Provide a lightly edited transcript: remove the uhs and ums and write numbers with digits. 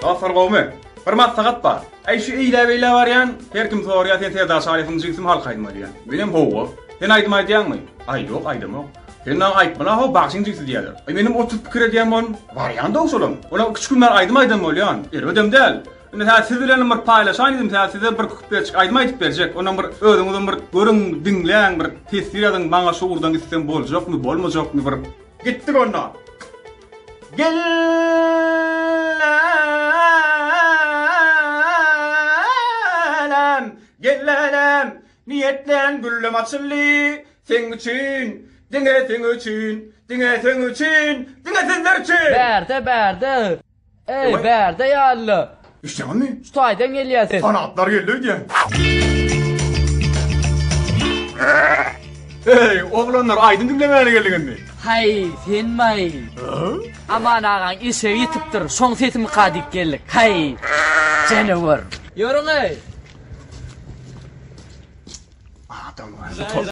Gafar gowmy. Bir maslahat bar. Aýşy eýle-beýle barýan, her kim soraýar sen täze aşarysyň jygsym hal gaýdmalýar. Benim howa. Sen aýdmaýdýarmy? Ay ýok, aýdamok. Sen aýtmana ho bagşyň jygsy diýerler. Benim 30 pikir edýän mon barýan da oşulum. Ona küçük günler aýdmaýdym bolýan. Ödem däl. Indi siz bilen bir paýlaşan idim, size bir küpçük aýdma aýdyp berjek. Onuň bir özüňizden bir görüň, diňleň, bir tesir eden maňa şuurdan gitsem boljakmy, bolmajakmy bir gitdik onda. Gellenem, niyetlen güllüm açıllı, sen üçün, dine sen üçün, dine sen üçün, dine senler üçün. Berde. Ey berde yallı. İşte mi? Staydan geliyorsun. Sanatlar geliyor diye. Hey oğlanlar aydın dinlemeye geldin mi? Hay sen may. Aman ağan işe yitiptir. Son setimi kadik geldik. Hay. Canavar. Yorun ey. Adam var.